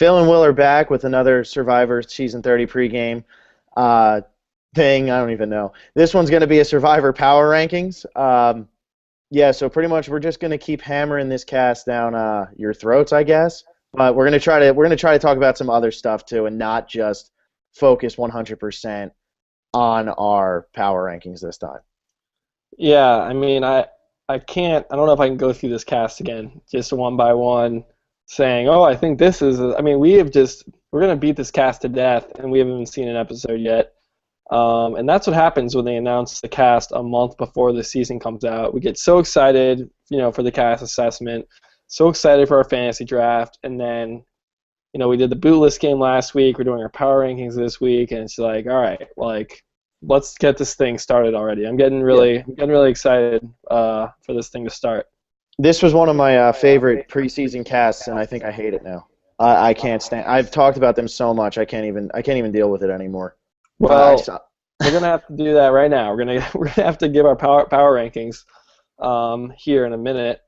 Phil and Will are back with another Survivor Season 30 pregame uh, thing. I don't even know. This one's going to be a Survivor Power Rankings. Yeah, so pretty much we're just going to keep hammering this cast down your throats, I guess. But we're gonna try to talk about some other stuff too, and not just focus 100% on our power rankings this time. Yeah, I mean, I can't. I don't know if I can go through this cast again, just one by one, saying, "Oh, I think this is." I mean, we're gonna beat this cast to death, and we haven't even seen an episode yet. And that's what happens when they announce the cast a month before the season comes out. We get so excited, for the cast assessment, so excited for our fantasy draft, and then, we did the boot list game last week. We're doing our power rankings this week, and it's like, all right, like, let's get this thing started already. I'm getting really excited for this thing to start. This was one of my favorite preseason casts, and I think I hate it now. I can't stand. I've talked about them so much. I can't even deal with it anymore. I Well, saw. we're gonna have to do that right now. We're gonna have to give our power rankings here in a minute.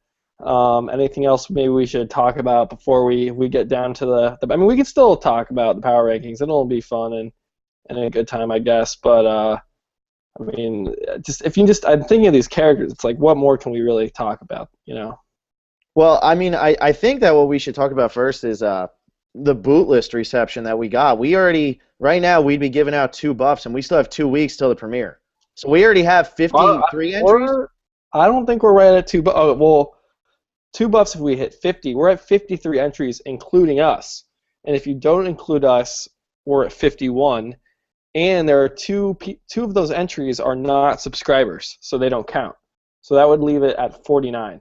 Anything else maybe we should talk about before we get down to I mean, we can still talk about the power rankings. It'll be fun and a good time, I guess. But I mean, I'm thinking of these characters. It's like, what more can we really talk about? Well, I mean, I think that what we should talk about first is the boot list reception that we got. We already right now we'd be giving out 2 buffs, and we still have 2 weeks till the premiere. So we already have 53 entries. I don't think we're right at two. Oh, well, 2 buffs if we hit 50. We're at 53 entries, including us. And if you don't include us, we're at 51. And there are two of those entries are not subscribers, so they don't count. So that would leave it at 49.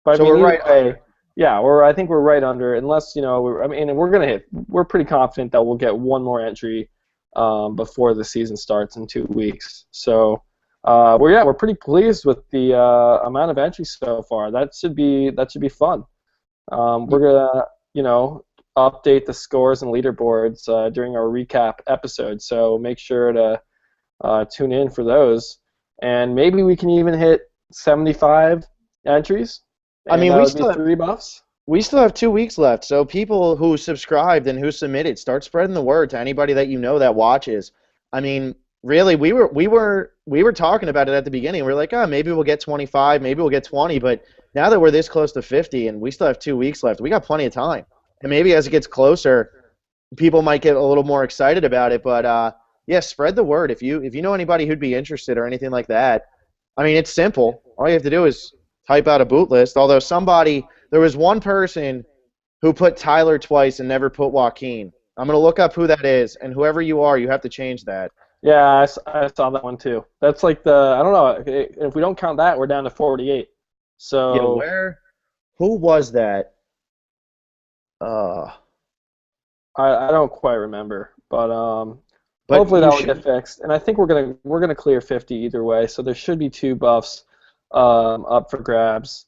But So I mean, we're right either way, under. yeah, I think we're right under, unless we're pretty confident that we'll get one more entry before the season starts in 2 weeks. So we're pretty pleased with the amount of entries so far. That should be fun. We're gonna update the scores and leaderboards during our recap episode. So make sure to tune in for those, and maybe we can even hit 75 entries, I and mean, that would be 3 buffs. we still have 2 weeks left. So people who subscribed and who submitted, start spreading the word to anybody that you know that watches. I mean, really, we were talking about it at the beginning. We are like, oh, maybe we'll get 25, maybe we'll get 20, but now that we're this close to 50 and we still have 2 weeks left, we got plenty of time. And maybe as it gets closer, people might get a little more excited about it. But yeah, spread the word. If you know anybody who'd be interested or anything like that, I mean, it's simple. All you have to do is type out a boot list. Although there was one person who put Tyler twice and never put Joaquin. I'm gonna look up who that is, and whoever you are, you have to change that. Yeah, I saw that one too. That's like I don't know, if we don't count that, we're down to 48. Yeah, So who was that? Uh, I don't quite remember, but but hopefully you that will get should. fixed. And I think we're gonna clear 50 either way. So there should be 2 buffs up for grabs.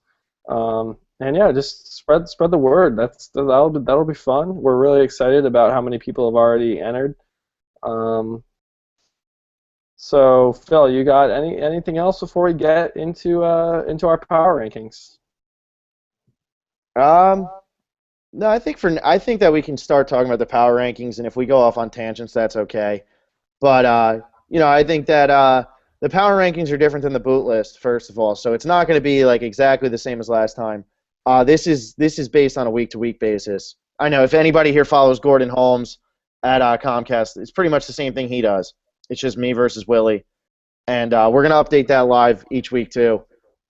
And yeah, just spread the word. That'll be fun. We're really excited about how many people have already entered. Um, so Phil, you got anything else before we get into our power rankings? Um, no, I think that we can start talking about the power rankings, and if we go off on tangents, that's okay. But I think that the power rankings are different than the boot list, first of all. So it's not going to be like exactly the same as last time. This is based on a week-to-week basis. I know if anybody here follows Gordon Holmes at Comcast, it's pretty much the same thing he does. It's just me versus Willie, and we're going to update that live each week too.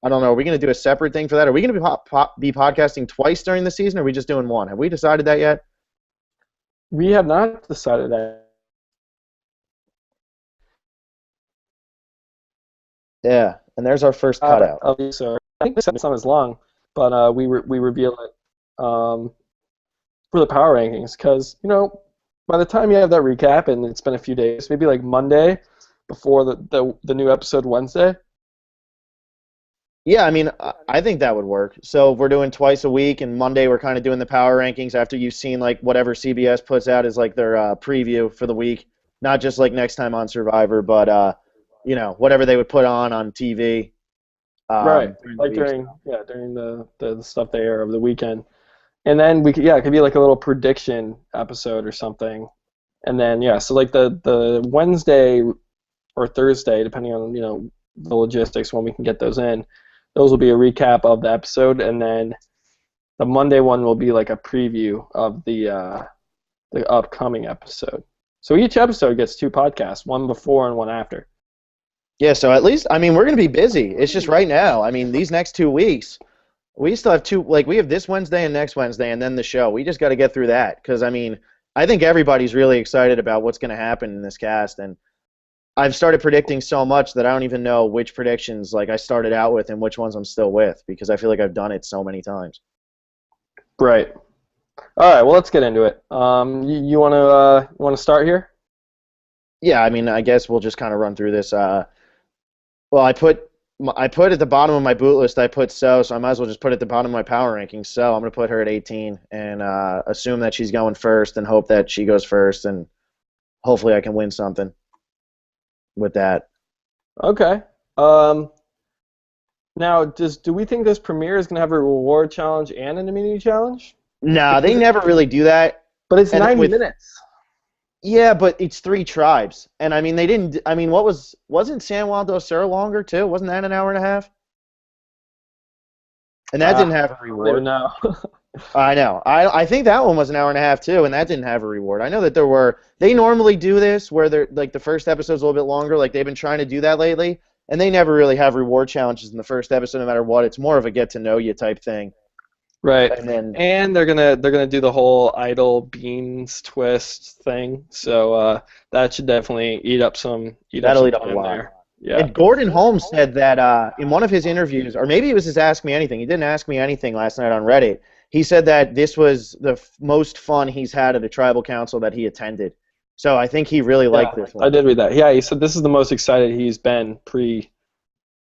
I don't know. Are we going to do a separate thing for that? Are we going to be podcasting twice during the season, or are we just doing one? Have we decided that yet? We have not decided that. Yeah, and there's our first cutout. So I think it's not as long, but we reveal it for the power rankings because by the time you have that recap and it's been a few days, maybe like Monday before the new episode Wednesday. Yeah, I mean, I think that would work. So if we're doing twice a week, and Monday we're kind of doing the power rankings after you've seen like whatever CBS puts out as like their preview for the week, not just like next time on Survivor, but whatever they would put on TV Right, during the like week. during the stuff they air over the weekend. And then it could be like a little prediction episode or something. And then so like the Wednesday or Thursday, depending on the logistics when we can get those in, those will be a recap of the episode, and then the Monday one will be like a preview of the upcoming episode. So each episode gets 2 podcasts, one before and one after. Yeah, so at least, I mean, we're going to be busy. It's just right now. I mean, these next 2 weeks, we still have we have this Wednesday and next Wednesday and then the show. We just got to get through that because, I mean, I think everybody's really excited about what's going to happen in this cast. And I've started predicting so much that I don't even know which predictions like I started out with and which ones I'm still with because I feel like I've done it so many times. Right. All right. Well, let's get into it. You want to start here? Yeah, I mean, I guess we'll just kind of run through this. Well, I put at the bottom of my boot list, I put so I might as well just put at the bottom of my power rankings. So I'm going to put her at 18 and assume that she's going first and hope that she goes first, and hopefully I can win something with that. Okay. Now, do we think this premiere is going to have a reward challenge and an immunity challenge? Nah, they never really do that. But it's 90 minutes. Yeah, but it's 3 tribes, and I mean they didn't. I mean, wasn't San Juan del Sur longer too? Wasn't that an hour and a half? And that didn't have a reward. No. I know. I think that one was an hour and a half too, and that didn't have a reward. I know that there were. They normally do this where they're like the first episode's a little bit longer. Like they've been trying to do that lately, and they never really have reward challenges in the first episode, no matter what. It's more of a get to know you type thing. Right. And they're gonna do the whole idle beans twist thing. So that should definitely eat up some that'll eat up a time lot. there. Yeah. And Gordon Holmes said that in one of his interviews, or maybe it was his Ask Me Anything. He didn't ask me anything last night on Reddit. He said that this was the most fun he's had at a tribal council that he attended. So I think he really liked this one. I did read that. Yeah, he said this is the most excited he's been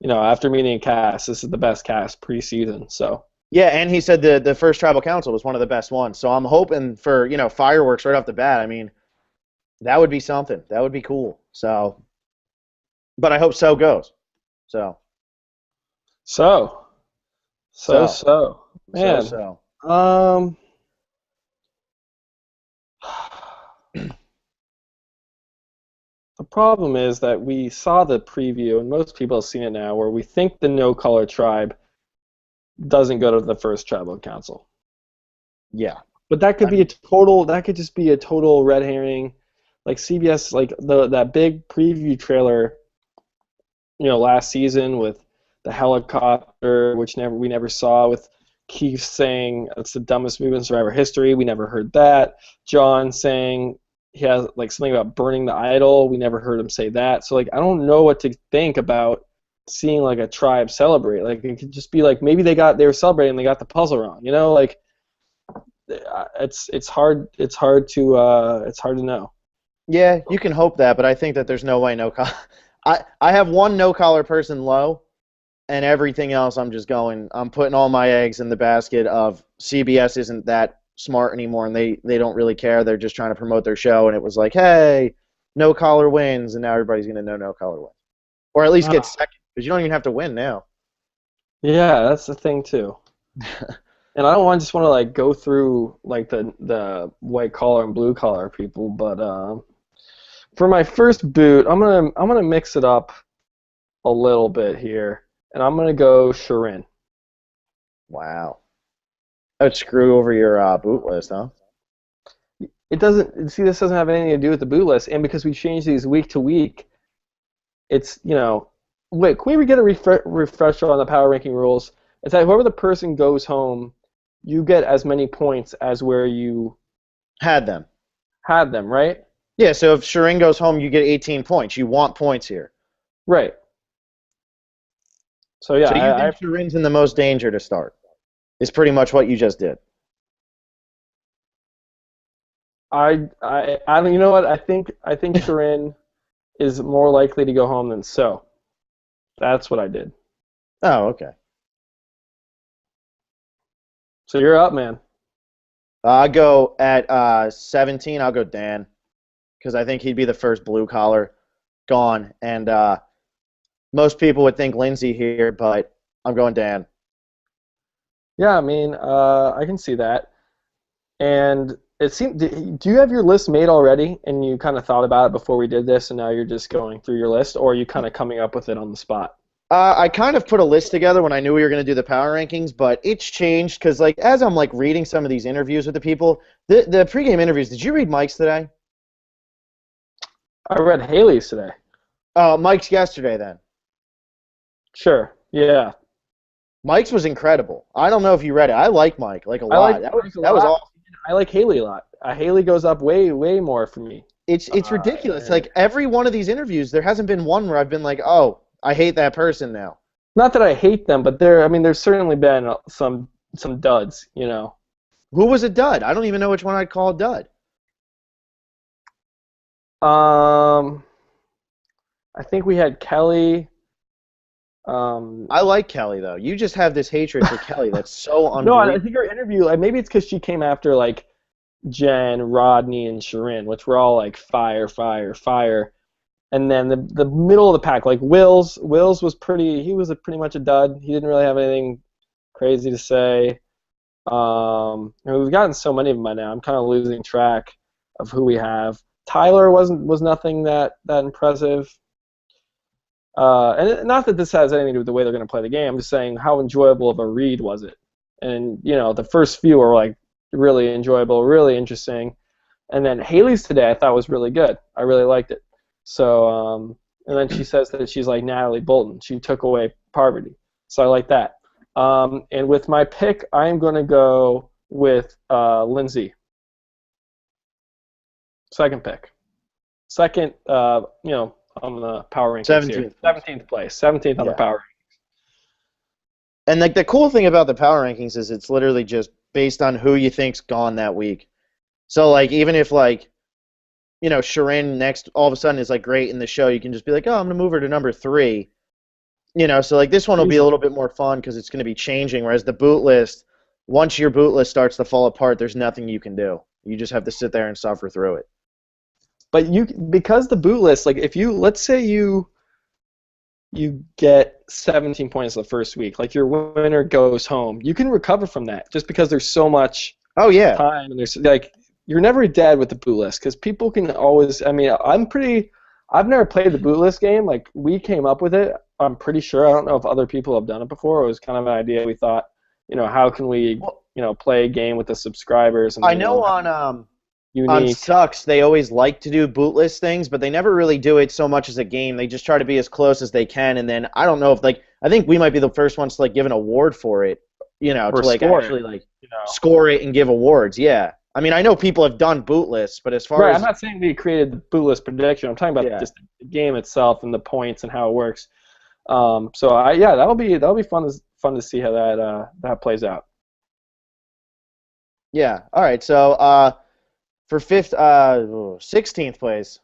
after meeting a cast. This is the best cast pre-season. So. Yeah, and he said the first tribal council was one of the best ones. So I'm hoping for fireworks right off the bat. I mean, that would be something. That would be cool. So, but I hope so goes. So. Man. So. The problem is that we saw the preview, and most people have seen it now, where we think the no-color tribe doesn't go to the first tribal council. Yeah. But that could just be a total red herring. Like CBS, like that big preview trailer, last season with the helicopter, which we never saw, with Keith saying it's the dumbest move in Survivor history. We never heard that. John saying he has like something about burning the idol. We never heard him say that. So like I don't know what to think about seeing like a tribe celebrate. Like it could just be like maybe they were celebrating and they got the puzzle wrong. Like it's hard to know. Yeah, you can hope that, but I think that there's no way no collar. I have one no collar person low, and everything else I'm putting all my eggs in the basket of CBS isn't that smart anymore, and they don't really care. They're just trying to promote their show, and it was like, hey, no collar wins, and now everybody's gonna know no collar wins, or at least get second, because you don't even have to win now. Yeah, that's the thing too. And I don't just want to like go through like the white collar and blue collar people, but for my first boot, I'm gonna mix it up a little bit here, and I'm gonna go Shirin. Wow. That would screw over your boot list, huh? It doesn't. See, this doesn't have anything to do with the boot list, and because we change these week to week, it's Wait, can we get a refresher on the power ranking rules? It's that whoever the person goes home, you get as many points as where you had them. Had them, right? Yeah. So if Shirin goes home, you get 18 points. You want points here. Right. So yeah, so you think Shirin's in the most danger to start? Is pretty much what you just did. I you know what? I think Shirin is more likely to go home than So. That's what I did. Oh, okay. So you're up, man. I go at 17. I'll go Dan, because I think he'd be the first blue collar gone, and most people would think Lindsay here, but I'm going Dan. Yeah, I mean, I can see that. And it seemed. Do you have your list made already, and you kind of thought about it before we did this, and now you're just going through your list, or are you kind of coming up with it on the spot? I kind of put a list together when I knew we were going to do the power rankings, but it's changed because, like, as I'm like reading some of these interviews with the people, the pregame interviews. Did you read Mike's today? I read Haley's today. Oh, Mike's yesterday then. Sure. Yeah. Mike's was incredible. I don't know if you read it. I like Mike like a I lot. like That Mike was a that was lot. awesome. I like Haley a lot. Haley goes up way more for me. It's ridiculous. And Like every one of these interviews, there hasn't been one where I've been like, oh, I hate that person now. not that I hate them, but I mean, there's certainly been some duds, you know. Who was a dud? I don't even know which one I'd call a dud. Um, I think we had Kelly. I like Kelly though. You just have this hatred for Kelly that's so No, I unbelievable. think her interview, like maybe it's because she came after like Jen, Rodney, and Sharon, which were all like fire, fire, fire. And then the middle of the pack, like Wills was he was pretty much a dud. He didn't really have anything crazy to say. And we've gotten so many of them by now. I'm kind of losing track of who we have. Tyler was nothing that impressive. And not that this has anything to do with the way they're going to play the game. I'm just saying how enjoyable of a read was it. And you know, the first few were like really enjoyable, really interesting. And then Haley's today I thought was really good. I really liked it. So and then she says that she's like Natalie Bolton. She took away poverty. So I like that. And with my pick, I'm going to go with Lindsay. Second pick. Second, you know, on the power rankings here. 17th place. 17th on the power rankings. And like the cool thing about the power rankings is it's literally just based on who you think's gone that week. So like even if like you know Sharon next all of a sudden is like great in the show, you can just be like, oh, I'm gonna move her to number 3. You know, so like this one will be a little bit more fun because it's gonna be changing. Whereas the boot list, once your boot list starts to fall apart, there's nothing you can do. You just have to sit there and suffer through it. But because the boot list, like if you let's say you get 17 points the first week, like your winner goes home, you can recover from that just because there's so much Oh yeah. time and there's like you're never dead with the boot list because people can always. I mean, I've never played the boot list game. Like we came up with it. I'm pretty sure. I don't know if other people have done it before. It was kind of an idea we thought. You know, how can we play a game with the subscribers? And I know on unique. Sucks, they always like to do bootless things, but they never really do it so much as a game. They just try to be as close as they can, and then I don't know if like I think we might be the first ones to like give an award for it, you know, Or to like score actually it, like you know. score it and give awards. Yeah, I mean I know people have done bootless, but as far Right, as I'm not saying we created the bootless prediction. I'm talking about just the game itself and the points and how it works. That'll be fun to see how that plays out. yeah, all right, so for 16th place,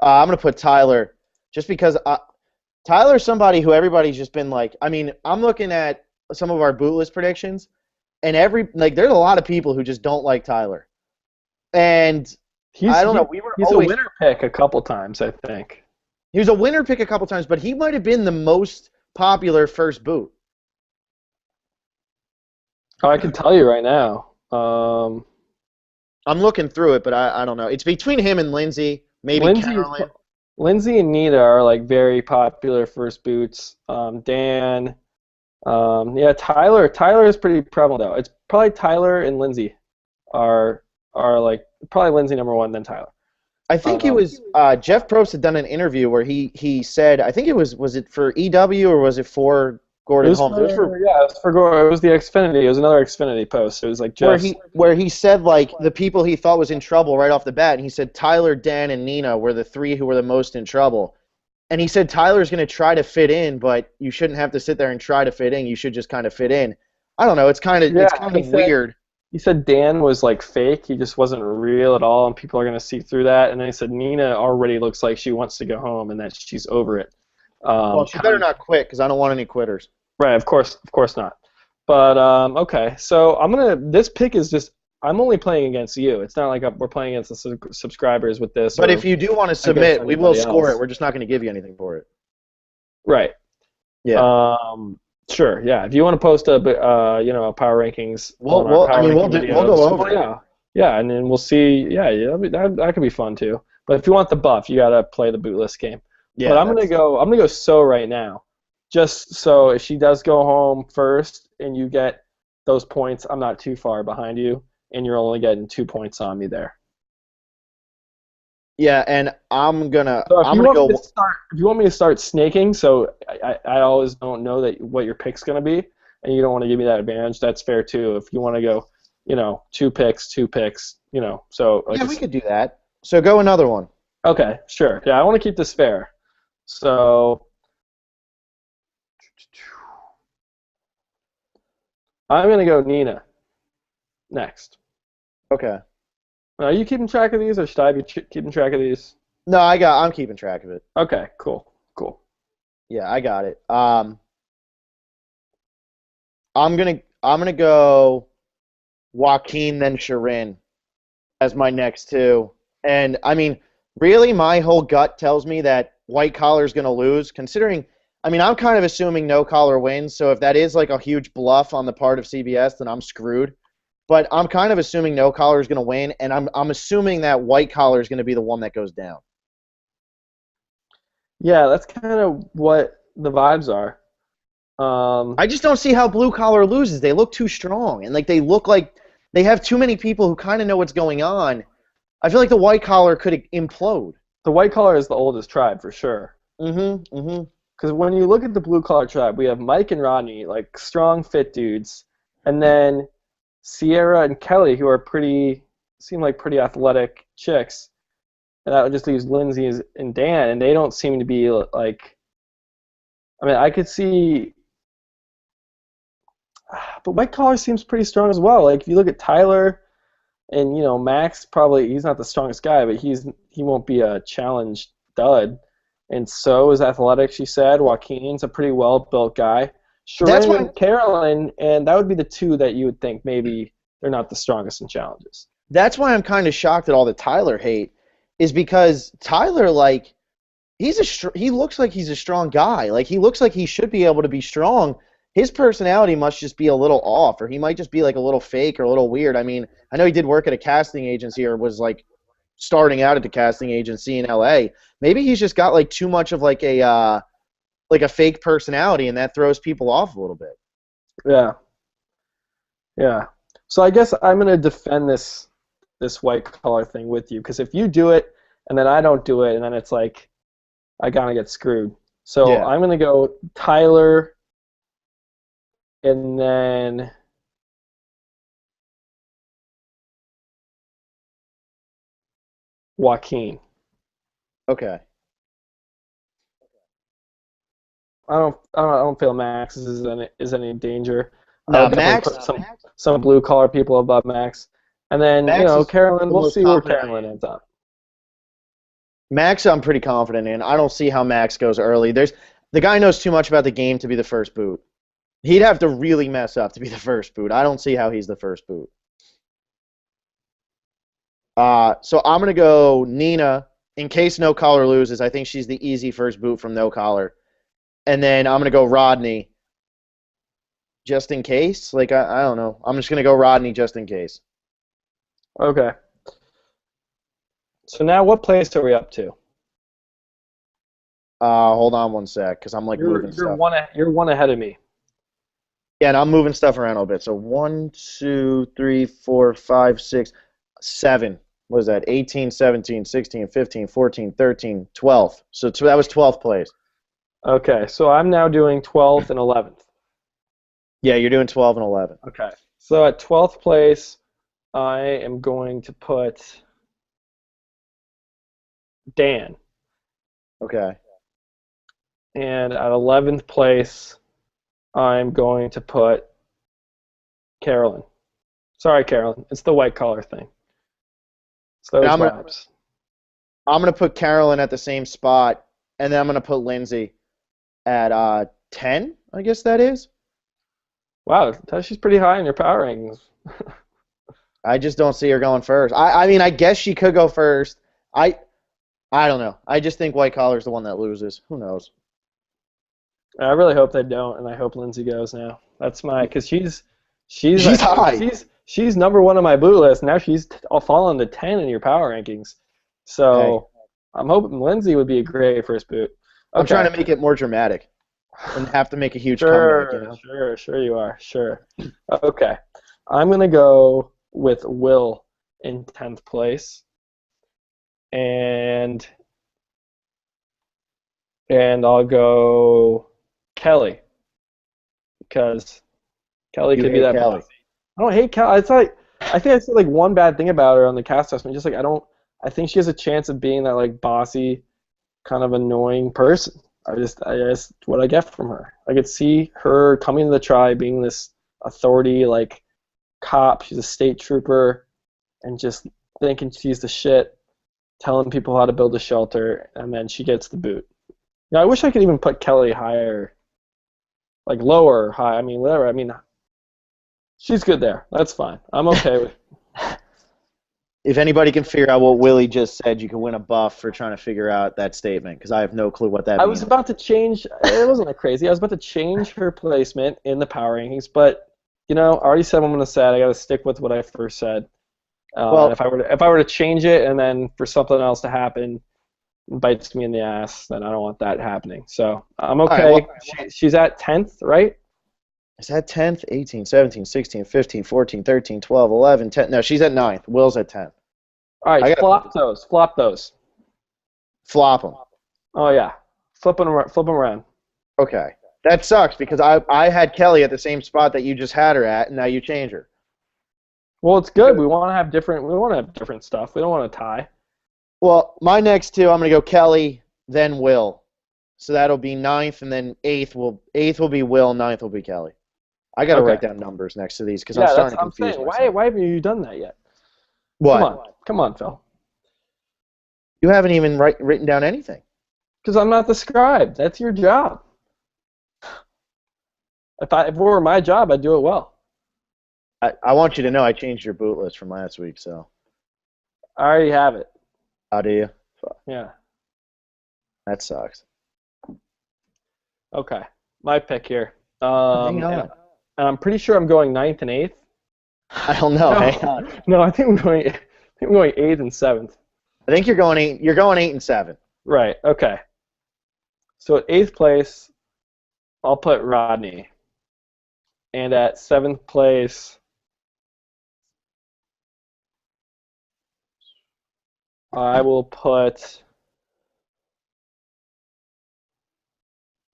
I'm gonna put Tyler, just because Tyler's somebody who everybody's just been like. I mean, I'm looking at some of our bootless predictions, and there's a lot of people who just don't like Tyler, and I don't know. He's a winner pick a couple times, I think. He was a winner pick a couple times, but he might have been the most popular first boot. Oh, I can tell you right now. I'm looking through it, but I don't know. It's between him and Lindsay, maybe Carolyn. Lindsay and Nita are like very popular first boots. Dan, Tyler is pretty prevalent though. It's probably Tyler and Lindsay are like probably Lindsay number 1, then Tyler. I think it was Jeff Probst had done an interview where he said, I think it was it for EW or was it for Gordon Holmes? It was for Gordon. It was the Xfinity. It was another Xfinity post. It was like Jeff. Where he said like the people he thought was in trouble right off the bat, and he said Tyler, Dan, and Nina were the 3 who were the most in trouble. And he said Tyler's going to try to fit in, but you shouldn't have to sit there and try to fit in. You should just kind of fit in. I don't know. It's kind of weird. He said Dan was like fake. He just wasn't real at all, and people are going to see through that. And then he said Nina already looks like she wants to go home and that she's over it. Well, she better not quit because I don't want any quitters. Right, of course not. But okay, so this pick is just. I'm only playing against you. It's not like we're playing against the subscribers with this. But if you do want to submit, we will score it. We're just not going to give you anything for it. Right. Yeah. Sure. Yeah. If you want to post a power rankings, we'll go over it. Yeah. Yeah, and then we'll see. Yeah, that could be fun too. But if you want the buff, you gotta play the bootless game. But Yeah, that's I'm gonna go so right now, just so if she does go home first and you get those points, I'm not too far behind you, and you're only getting 2 points on me there. yeah, and So I'm gonna go. if you want me to start snaking, so I always don't know that what your pick's gonna be, and you don't want to give me that advantage. That's fair too. If you want to go, 2 picks, so like Yeah, we could do that. So go another one. okay, sure. Yeah, I want to keep this fair. So I'm gonna go Nina next. Okay. Are you keeping track of these, or should I be keeping track of these? No, I'm keeping track of it. Okay, cool. Yeah, I got it. I'm gonna go Joaquin then Sharin as my next two. And I mean, really, my whole gut tells me that White Collar is gonna lose. Considering, I mean, I'm kind of assuming No Collar wins. So if that is like a huge bluff on the part of CBS, then I'm screwed. But I'm kind of assuming No Collar is gonna win, and I'm assuming that White Collar is gonna be the one that goes down. Yeah, that's kind of what the vibes are. I just don't see how Blue Collar loses. They look too strong, and like they look like they have too many people who kind of know what's going on. I feel like the White Collar could implode. The white collar is the oldest tribe for sure. Mm-hmm. Mm-hmm. Because when you look at the blue collar tribe, we have Mike and Rodney, like strong, fit dudes, and then Sierra and Kelly, who are seem like pretty athletic chicks, and that just leaves Lindsay and Dan, and they don't seem to be like. I mean, I could see, but white collar seems pretty strong as well. Like if you look at Tyler, and Max, probably he's not the strongest guy, but he won't be a challenge dud. And so is athletic, she said. Joaquin's a pretty well built guy. That's Sharon why and Carolyn, and that would be the two that you would think maybe they're not the strongest in challenges. that's why I'm kind of shocked at all the Tyler hate, is because Tyler, like, he looks like he's a strong guy. Like he looks like he should be able to be strong. His personality must just be a little off, or he might just be like a little fake or a little weird. I mean, I know he did work at a casting agency or was like starting out at the casting agency in LA. Maybe he's just got like too much of like a fake personality, and that throws people off a little bit. Yeah, yeah. So I guess I'm gonna defend this white collar thing with you, because if you do it and then I don't do it, and then it's like I kind of get screwed. So Yeah. I'm gonna go Tyler, and then Joaquin. Okay. I don't feel Max is any danger. I Now would definitely Max, put some blue collar people above Max, and then Max is Carolyn. the We'll most see where confident I Carolyn am. ends up. Max, I'm pretty confident in. I don't see how Max goes early. The guy knows too much about the game to be the first boot. He'd have to really mess up to be the first boot. I don't see how he's the first boot. So I'm gonna go Nina in case No Collar loses. I think she's the easy first boot from No Collar, and then I'm gonna go Rodney just in case. Like I don't know. I'm just gonna go Rodney just in case. Okay. So now, what place are we up to? Hold on one sec, because I'm like moving stuff. You're one ahead of me. Yeah, and I'm moving stuff around a little bit. So 1, 2, 3, 4, 5, 6, 7. What is that? 18, 17, 16, 15, 14, 13, 12. So that was 12th place. Okay, so I'm now doing 12th and 11th. Yeah, you're doing 12 and 11. Okay. So at 12th place, I am going to put Dan. Okay. And at 11th place, I'm going to put Carolyn. Sorry, Carolyn. It's the white collar thing. It's those vibes. I'm gonna put Carolyn at the same spot, and then I'm gonna put Lindsay at 10. I guess that is. Wow, she's pretty high in your power rankings. I just don't see her going first. I mean, I guess she could go first. I don't know. I just think white collar is the one that loses. Who knows? I really hope they don't, and I hope Lindsay goes now. That's because she's high. she's number one on my boot list. Now she's fallen to 10 in your power rankings. Hey, So I'm hoping Lindsay would be a great first boot. I'm trying Okay. to make it more dramatic and have to make a huge comeback, you Sure, know? sure you are. Sure. Okay. I'm gonna go with Will in 10th place, and I'll go Kelly because Kelly You could be hate that Kelly. bossy. I don't hate Kelly. It's like I think I said like one bad thing about her on the cast assessment. Just like I don't. I think she has a chance of being that like bossy, kind of annoying person. I just what I get from her. I could see her coming to the tribe, being this authority like cop. She's a state trooper, and just thinking she's the shit, telling people how to build a shelter, and then she gets the boot. I wish I could even put Kelly higher, like lower, high. I mean, whatever. I mean, she's good there. That's fine. I'm okay with. If anybody can figure out what Willie just said, you can win a buff for trying to figure out that statement because I have no clue what that I was means. about to change. It wasn't that crazy. I was about to change her placement in the power rankings, but I already said what I'm gonna say. I got to stick with what I first said. And Well, if I were to change it and then for something else to happen, bites me in the ass, then I don't want that happening. So I'm all right, okay. well, She's at 10th, right? is that 10th, 18, 17, 16, 15, 14, 13, 12, 11, 10? No, she's at 9th. Will's at 10th. All right, I got to flop those. Flop those. flop them. Oh yeah, flip them around. Okay. That sucks because I had Kelly at the same spot that you just had her at, and now you change her. Well, it's good. We want to have different. We want to have different stuff. We don't want to tie. Well, my next two, I'm going to go Kelly, then Will. So that'll be 9th, and then 8th will be Will, 9th will be Kelly. I got to Okay. write down numbers next to these because I'm Yeah, starting to I'm confuse saying. myself. Why haven't you done that yet? What? Come on, Phil. You haven't even written down anything. Because I'm not the scribe. That's your job. If it were my job, I'd do it well. I want you to know I changed your boot list from last week, so I already have it. how do you? Fuck, Yeah. that sucks. Okay. My pick here. Hang And, on. and I'm pretty sure I'm going 9th and 8th. I don't know. No, Hang on. no, I think I'm going 8th and 7th. I think you're going 8. You're going 8 and 7. Right. Okay. So at 8th place, I'll put Rodney. And at 7th place, I will put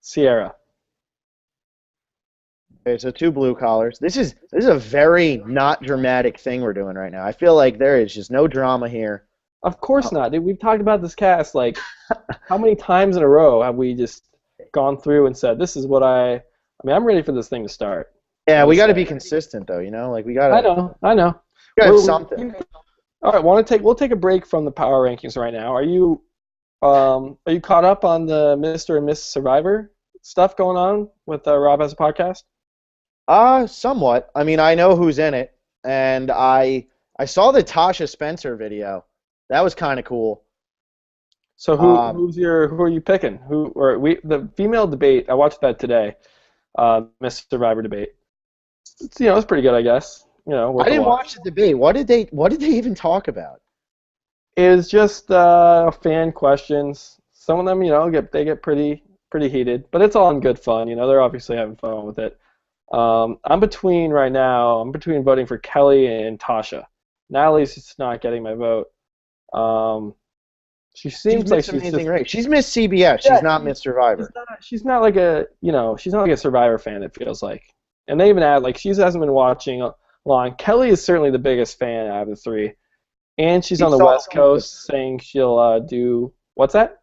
Sierra. Okay, so 2 blue collars. This is a very not dramatic thing we're doing right now. I feel like there is just no drama here. Of course not, dude. We've talked about this cast like how many times in a row have we just gone through and said this is what I mean, I'm ready for this thing to start. Yeah, we got to Honestly. be consistent though. Like we got I to. know. I know. We got to have We're- something. All right, we'll take a break from the power rankings right now. Are you caught up on the Mr. and Miss Survivor stuff going on with Rob has a podcast? Somewhat. I mean, I know who's in it, and I saw the Tasha Spencer video. That was kind of cool. So who are you picking? The female debate? I watched that today. Miss Survivor debate. It's pretty good, I guess. I didn't watch the debate. What did they even talk about? It was just fan questions. Some of them, they get pretty heated, but it's all in good fun. They're obviously having fun with it. I'm between voting for Kelly and Tasha. Natalie's just not getting my vote. She seems like she's amazing just, race. She's Miss CBS. Yeah, She's not Miss Survivor. she's not like a Survivor fan. It feels like, and they even add like she hasn't been watching long. Kelly is certainly the biggest fan out of the three, and she's on the West Coast saying she'll do what's that?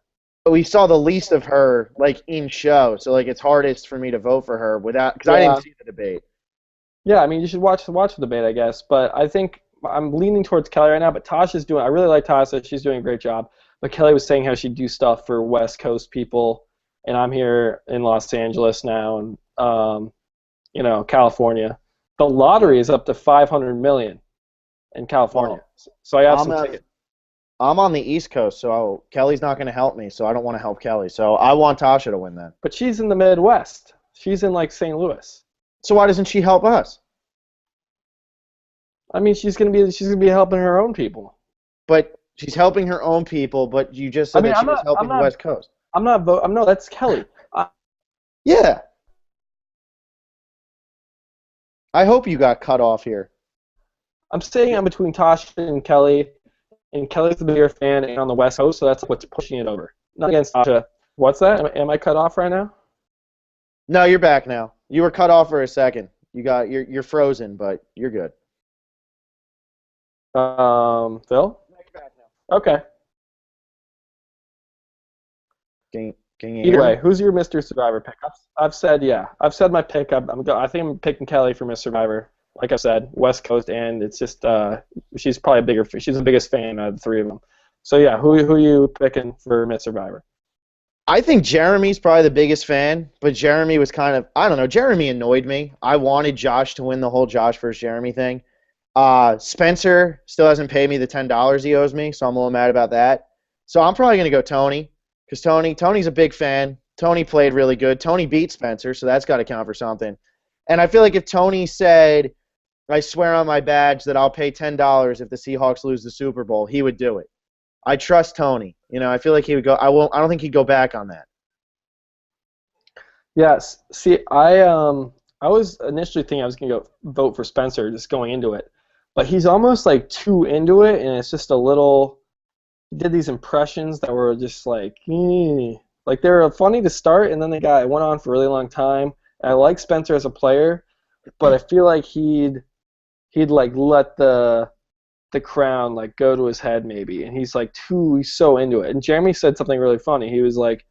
We saw the least of her like in show, so like it's hardest for me to vote for her without because I didn't see the debate. Yeah, I mean you should watch the debate, I guess. But I think I'm leaning towards Kelly right now. But Tasha's doing. I really like Tasha. She's doing a great job. But Kelly was saying how she'd do stuff for West Coast people, and I'm here in Los Angeles now, and California. The lottery is up to $500 million in California, so I have some tickets. I'm on the East Coast, so Kelly's not going to help me, so I don't want to help Kelly. So I want Tasha to win then. But she's in the Midwest. She's in like St. Louis. So why doesn't she help us? I mean, she's gonna be helping her own people. But she's helping her own people. But you just I said mean, that she was I'm helping the not, West Coast. I'm not vote. I'm no, that's Kelly. Yeah. I hope you got cut off here. I'm saying I'm between Tasha and Kelly, and Kelly's the bigger fan and on the West Coast, so that's what's pushing it over. Not against Tasha. What's that? Am I cut off right now? No, you're back now. You were cut off for a second. You're frozen, but you're good. Phil? No, you're back now. Okay. Can you Either hear way, me? who's your Mr. Survivor pick? I've said yeah. I've said my pick. I think I'm picking Kelly for Miss Survivor. Like I said, West Coast, and it's just she's probably bigger. She's the biggest fan out of the three of them. So yeah, who you picking for Miss Survivor? I think Jeremy's probably the biggest fan, but Jeremy was kind of, I don't know, Jeremy annoyed me. I wanted Josh to win the whole Josh versus Jeremy thing. Spencer still hasn't paid me the $10 he owes me, so I'm a little mad about that. So I'm probably gonna go Tony, because Tony's a big fan. Tony played really good. Tony beat Spencer, so that's got to count for something. And I feel like if Tony said, "I swear on my badge that I'll pay $10 if the Seahawks lose the Super Bowl," he would do it. I trust Tony. I feel like he would go. I don't think he'd go back on that. Yes. See, I was initially thinking I was gonna go vote for Spencer just going into it, but he's almost like too into it, and it's just a little. He did these impressions that were just like, like they were funny to start, and then it went on for a really long time. And I like Spencer as a player, but I feel like he'd like let the crown like go to his head maybe, and he's so into it. And Jeremy said something really funny. He was like,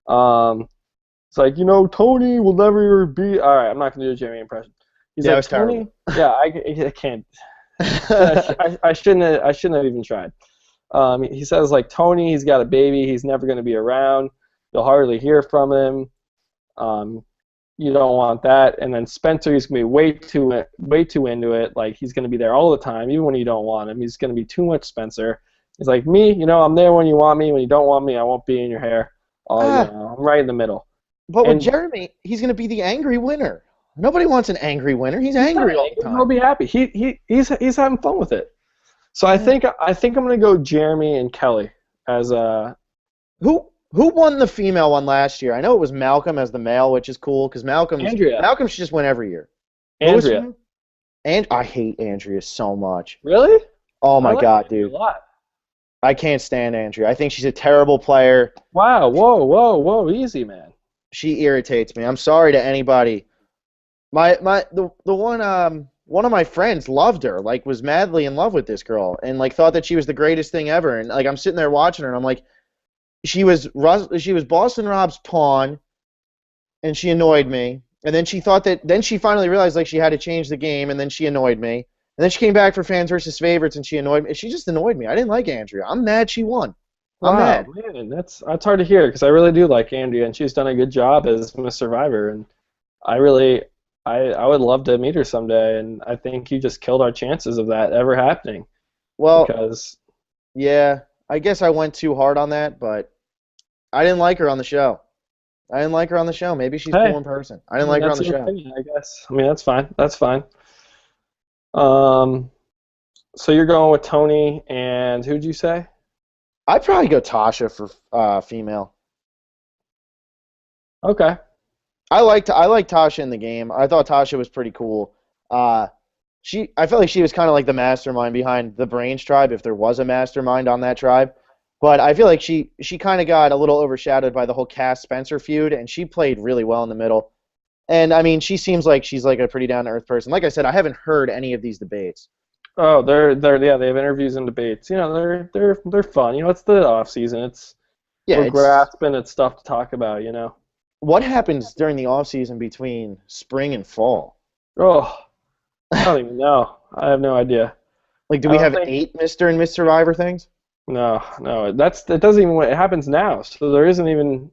it's like Tony will never be. All right, I'm not gonna do a Jeremy impression. He's Yeah, it like was Tony. terrible. Yeah, I can't. I shouldn't have even tried. He says like Tony, he's got a baby, he's never going to be around. You'll hardly hear from him. Um, you don't want that. And then Spencer, he's going to be way too into it. Like he's going to be there all the time, even when you don't want him. He's going to be too much Spencer. He's like me, I'm there when you want me. When you don't want me, I won't be in your hair. Ah, I'm right in the middle. but with And Jeremy, he's going to be the angry winner. Nobody wants an angry winner. He's he's not angry all the angry. He'll time. be happy. He's having fun with it. So I Yeah. think I'm going to go Jeremy and Kelly as Who won the female one last year? I know it was Malcolm as the male, which is cool because Andrea. Malcolm should just win every year. Who was Andrea. female? And I hate Andrea so much. Really? Oh I my like God, Andrea a dude. lot. I can't stand Andrea. I think she's a terrible player. Wow, whoa, easy, man. She irritates me. I'm sorry to anybody. One of my friends loved her, like was madly in love with this girl, and like thought that she was the greatest thing ever. And like I'm sitting there watching her, and I'm like, she was Boston Rob's pawn, and she annoyed me. And then she finally realized like she had to change the game, and then she annoyed me. And then she came back for fans versus favorites, and she annoyed me. She just annoyed me. I didn't like Andrea. I'm mad she won. I'm Wow, mad. man, that's hard to hear because I really do like Andrea and she's done a good job as Miss Survivor and I really I would love to meet her someday and I think you just killed our chances of that ever happening Well, because yeah, I guess I went too hard on that, but I didn't like her on the show. I didn't like her on the show. Maybe she's hey, cool in person. I I didn't mean like her on that's the your show. opinion, I guess. I mean that's fine. That's fine. Um, so you're going with Tony and who'd you say? I'd probably go Tasha for female. Okay. I liked Tasha in the game. I thought Tasha was pretty cool. Uh, I felt like she was kind of like the mastermind behind the Brains tribe, if there was a mastermind on that tribe. But I feel like she kind of got a little overshadowed by the whole Cass Spencer feud, and she played really well in the middle. And I mean, she seems like she's like a pretty down to earth person. Like I said, I haven't heard any of these debates. Oh, they're yeah, they have interviews and debates. They're fun. It's the off season. Yeah, We're it's grasping at stuff to talk about. what happens during the off season between spring and fall. Oh, I don't even know. I have no idea. Like, do I we don't have think 8 Mr. and Miss Survivor things? no. It doesn't even it happens now. So there isn't even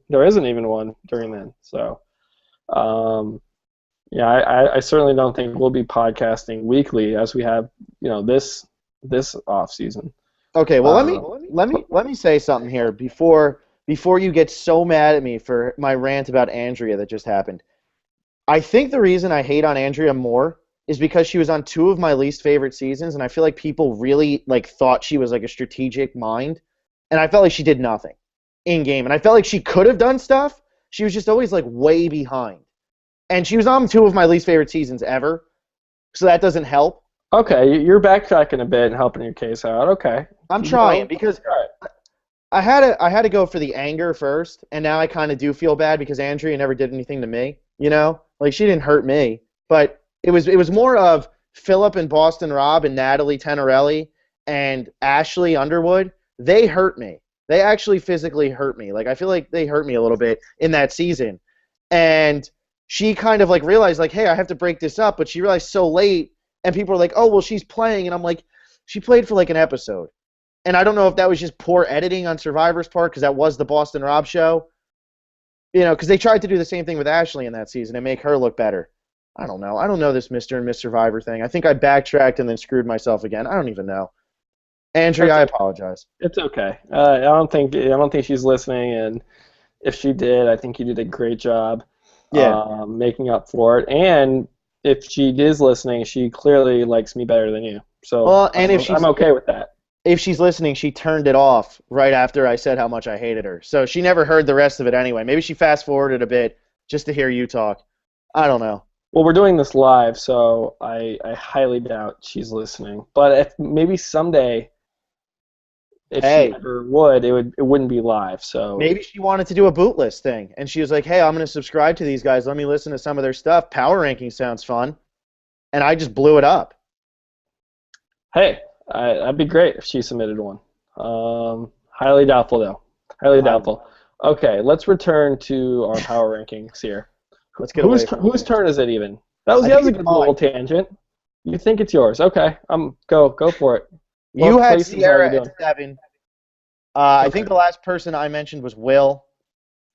one during then. So, yeah, I certainly don't think we'll be podcasting weekly as we have this off season. Okay, well Um, let me say something here before you get so mad at me for my rant about Andrea that just happened. I think the reason I hate on Andrea more is because she was on two of my least favorite seasons, and I feel like people really like thought she was like a strategic mind, and I felt like she did nothing in game, and I felt like she could have done stuff. She was just always like way behind, and she was on two of my least favorite seasons ever, so that doesn't help. Okay, you're backtracking a bit and helping your case out. Okay. I'm You trying know, because all right. I had to go for the anger first, and now I kind of do feel bad because Andrea never did anything to me. You know, like she didn't hurt me, but it was more of Philip and Boston Rob and Natalie Tenorelli and Ashley Underwood. They hurt me. They actually physically hurt me. Like I feel like they hurt me a little bit in that season, and she kind of like realized like, hey, I have to break this up, but she realized so late, and people are like, oh well, she's playing, and I'm like, she played for like an episode. And I don't know if that was just poor editing on Survivor's part because that was the Boston Rob show. You know, because they tried to do the same thing with Ashley in that season and make her look better. I don't know. I don't know this Mr. and Miss Survivor thing. I think I backtracked and then screwed myself again. I don't even know. Andrea, That's I okay. apologize. It's okay. I don't think she's listening, and if she did, I think you did a great job Yeah. making up for it. And if she is listening, she clearly likes me better than you. So Well, and I'm okay with that. if she's listening, she turned it off right after I said how much I hated her. So she never heard the rest of it anyway. Maybe she fast forwarded a bit just to hear you talk. I don't know. Well, we're doing this live, so I highly doubt she's listening. But if maybe someday, if she Hey, ever would, it wouldn't be live. So maybe she wanted to do a bootless thing, and she was like, "Hey, I'm going to subscribe to these guys. Let me listen to some of their stuff. Power ranking sounds fun," and I just blew it up. hey, that'd be great if she submitted one. Highly doubtful though. Highly I- doubtful. Okay, let's return to our power rankings here. Let's get away from Whose it. turn is it even? That was I that think was a it's good mine. little tangent. You think it's yours? Okay, go for it. You What had places are you Sierra at doing? 7. I Okay, think the last person I mentioned was Will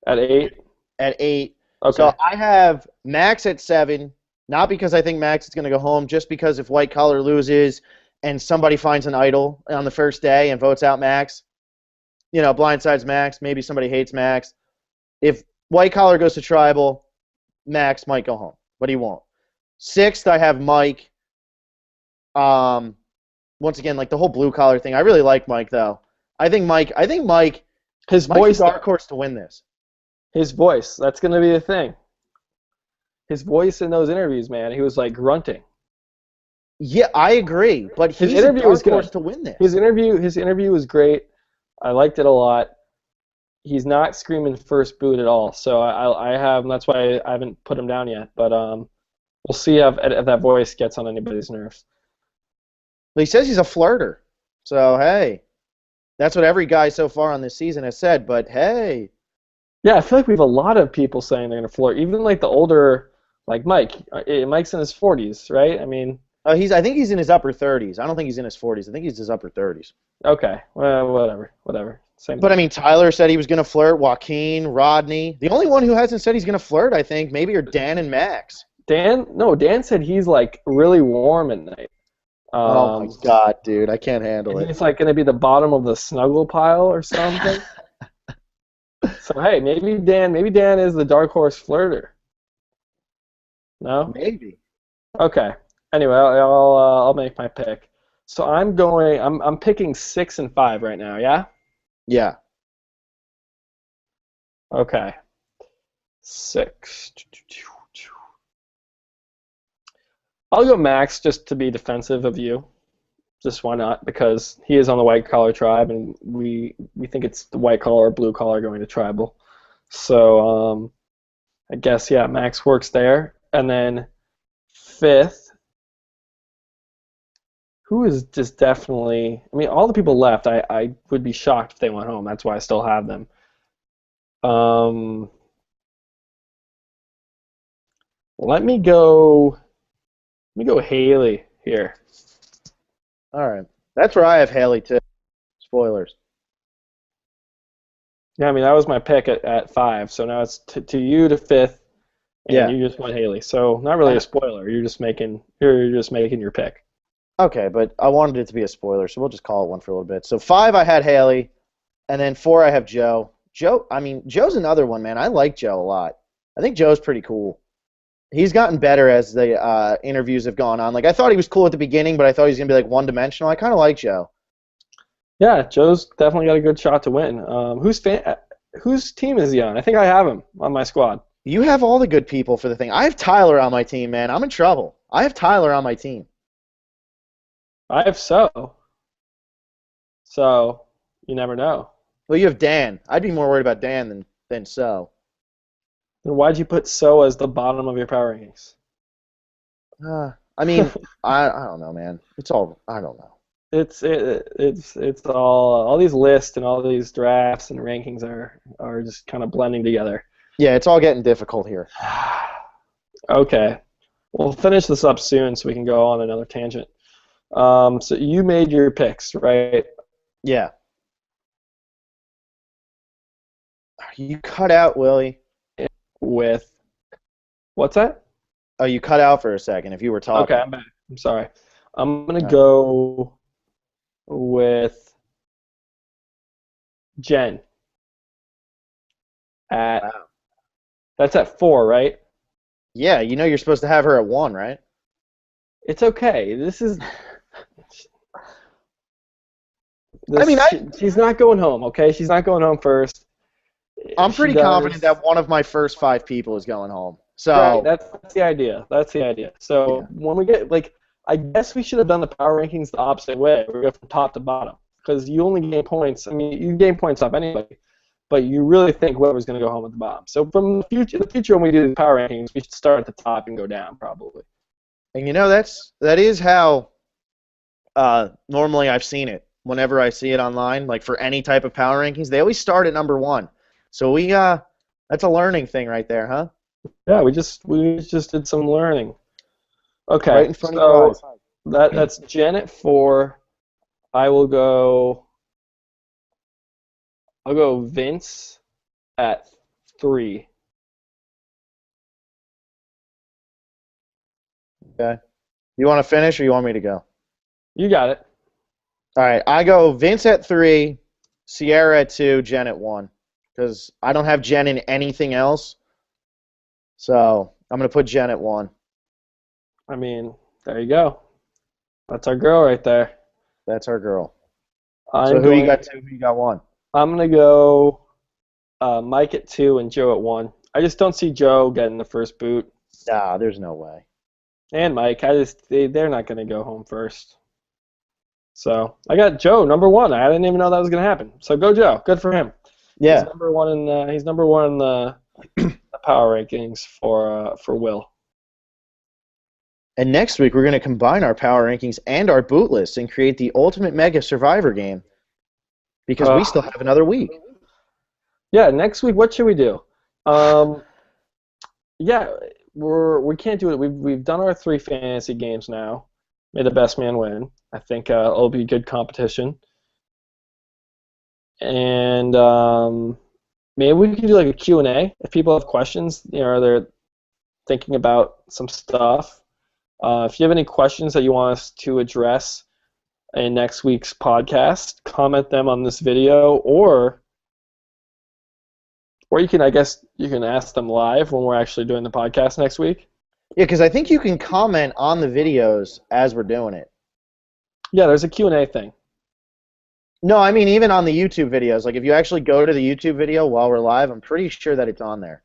at 8. at 8. So Okay, I have Max at 7, not because I think Max is going to go home, just because if White Collar loses and somebody finds an idol on the first day and votes out Max, blindsides Max, maybe somebody hates Max. If White Collar goes to Tribal, Max might go home, but he won't. 6th, I have Mike. Um, Once again, like the whole blue collar thing, I really like Mike though. I think Mike's his a voice dark though. horse to win this. His voice. That's gonna be the thing. His voice in those interviews, man. He was like grunting. Yeah, I agree, but His he's a interview was dark horse good. to win this. His interview was great. I liked it a lot. He's not screaming first boot at all. So I have that's why I haven't put him down yet. But we'll see if that voice gets on anybody's nerves. He says he's a flirter. So, hey, that's what every guy so far on this season has said, but hey. Yeah, I feel like we have a lot of people saying they're gonna flirt. Even like the older, like Mike. Mike's in his 40s, right? I mean, I think he's in his upper 30s. I don't think he's in his 40s. I think he's his upper 30s. okay, well, whatever. Same But, I thing. mean, Tyler said he was going to flirt. Joaquin, Rodney. The only one who hasn't said he's going to flirt, I think, maybe are Dan and Max. Dan said he's like really warm at night. Oh, my God, dude. I can't handle And it. he's like gonna be the bottom of the snuggle pile or something. So hey, maybe Dan is the dark horse flirter. No? Maybe. Okay. Anyway, I'll make my pick. So I'm picking 6 and 5 right now. Yeah. Yeah. Okay. 6. I'll go Max just to be defensive of you. Just why not? Because he is on the white collar tribe, and we think it's the white collar or blue collar going to tribal. So I guess yeah, Max works there, and then 5th, who is just definitely. I mean, all the people left. I would be shocked if they went home. That's why I still have them. Um, let me go. Let me go Haley here. All right. That's where I have Haley, too. Spoilers. Yeah, I mean that was my pick at 5. So now it's to you to 5th, and Yeah. you just went Haley. So not really a spoiler. You're just making your pick. Okay, but I wanted it to be a spoiler, so we'll just call it one for a little bit. So 5, I had Haley, and then 4, I have Joe. Joe's another one, man. I like Joe a lot. I think Joe's pretty cool. He's gotten better as the interviews have gone on. Like I thought he was cool at the beginning, but I thought he was gonna be like one dimensional. I kind of like Joe. Yeah, Joe's definitely got a good shot to win. Whose team is he on? I think I have him on my squad. You have all the good people for the thing. I have Tyler on my team, man. I'm in trouble. I have Tyler on my team. I have So. So you never know. Well, you have Dan. I'd be more worried about Dan than so. Then why'd you put So as the bottom of your power rankings? I mean, I don't know, man. It's all I don't know. It's all these lists and all these drafts and rankings are just kind of blending together. Yeah, it's all getting difficult here. Okay, we'll finish this up soon so we can go on another tangent. So you made your picks, right? Yeah. You cut out, Willie. With what's that? Oh, you cut out for a second if you were talking. Okay, I'm back. I'm sorry. I'm gonna go with Jen. Wow. That's at 4, right? Yeah, you know you're supposed to have her at 1, right? It's okay. I mean, she's not going home, okay? She's not going home first. I'm pretty confident that one of my first 5 people is going home. So right, that's the idea. That's the idea. So when we get I guess we should have done the power rankings the opposite way. We go from top to bottom because you only gain points. I mean, you gain points off anybody, but you really think whoever's going to go home at the bottom. So from the future when we do the power rankings, we should start at the top and go down probably. And you know that is how normally I've seen it. Whenever I see it online, like for any type of power rankings, they always start at number 1. So that's a learning thing right there, huh? Yeah, we just did some learning. Okay, right in front of your eyes. That's Jen at 4. I'll go Vince at 3. Okay. You want to finish or you want me to go? You got it. All right, I go Vince at 3, Sierra at 2, Jen at 1. Because I don't have Jen in anything else. So I'm going to put Jen at 1. I mean, there you go. That's our girl right there. That's our girl. So who you got 2, who you got 1? I'm going to go Mike at 2 and Joe at 1. I just don't see Joe getting the first boot. Nah, there's no way. And Mike, they're not going to go home first. So I got Joe number 1. I didn't even know that was going to happen. So go Joe. Good for him. Yeah. He's number 1 in the power rankings for Will. And next week we're going to combine our power rankings and our boot lists and create the ultimate mega survivor game because we still have another week. Yeah, next week what should we do? Yeah, we can't do it. We've done our 3 fantasy games now. May the best man win. I think it'll be good competition. And maybe we can do like a Q&A if people have questions. You know, they're thinking about some stuff. If you have any questions that you want us to address in next week's podcast, comment them on this video, or you can, I guess, you can ask them live when we're actually doing the podcast next week. Yeah, because I think you can comment on the videos as we're doing it. Yeah, there's a Q&A thing. No, I mean even on the YouTube videos. Like if you actually go to the YouTube video while we're live, I'm pretty sure that it's on there.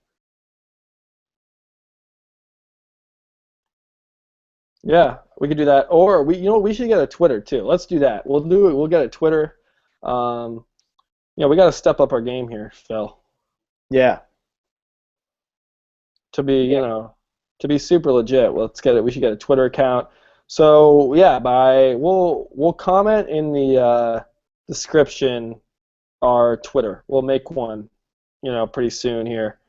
Yeah, we could do that. Or we should get a Twitter too. Let's do that. We'll do it. We'll get a Twitter. We got to step up our game here, Phil. Yeah. To be super legit, let's get it. We should get a Twitter account. So yeah, we'll comment in the description our Twitter. We'll make one, pretty soon here,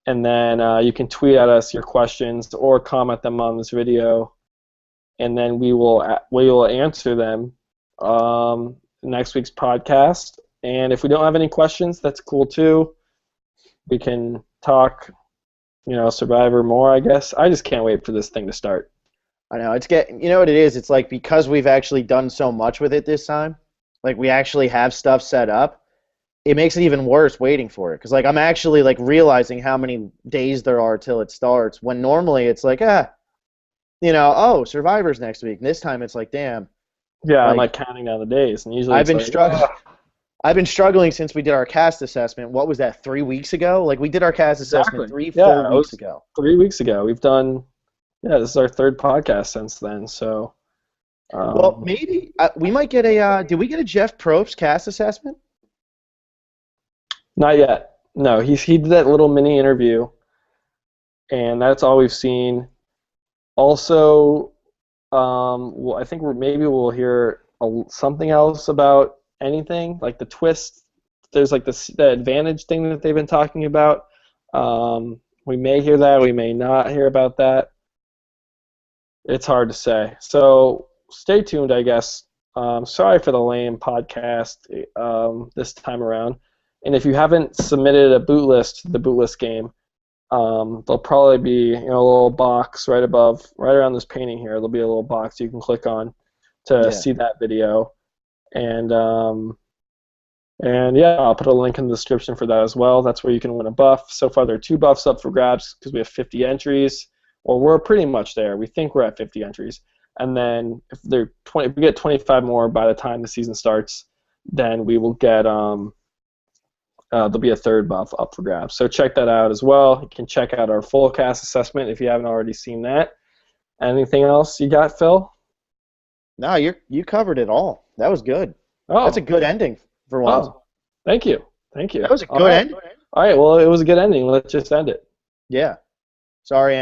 and then you can tweet at us your questions or comment them on this video, and then we will answer them next week's podcast. And if we don't have any questions, that's cool too. We can talk, Survivor more, I guess. I just can't wait for this thing to start. I know. You know what it is? It's like because we've actually done so much with it this time, like we actually have stuff set up, it makes it even worse waiting for it because like I'm actually like realizing how many days there are till it starts when normally it's like oh, Survivor's next week. And this time it's like damn, Yeah, I'm like like counting down the days, and usually I've it's been like, struggling. I've been struggling since we did our cast assessment. What was that? 3 weeks ago? Like we did our cast assessment exactly. three Yeah, full it weeks was ago. 3 weeks ago. We've done, yeah, this is our third podcast since then. So, Well, um, maybe we might get a. Did we get a Jeff Probst cast assessment? not yet. No, he did that little mini interview, and that's all we've seen. Also, well, I think maybe we'll hear something else about anything like the twist. There's like the advantage thing that they've been talking about. We may hear that. We may not hear about that. It's hard to say. So stay tuned, I guess. Sorry for the lame podcast this time around. And if you haven't submitted a boot list to the boot list game, there'll probably be a little box right around this painting here. There'll be a little box you can click on to Yeah. see that video. And and yeah, I'll put a link in the description for that as well. That's where you can win a buff. So far, there are 2 buffs up for grabs because we have 50 entries. Or we're pretty much there. We think we're at 50 entries. And then if we get 25 more by the time the season starts, then we will get there'll be a 3rd buff up for grabs. So check that out as well. You can check out our full cast assessment if you haven't already seen that. Anything else you got, Phil? No, you covered it all. That was good. That's a Oh, good ending for once. oh, thank you, thank you. That was a All good right, ending. all right. Well, it was a good ending. Let's just end it. Yeah. Sorry,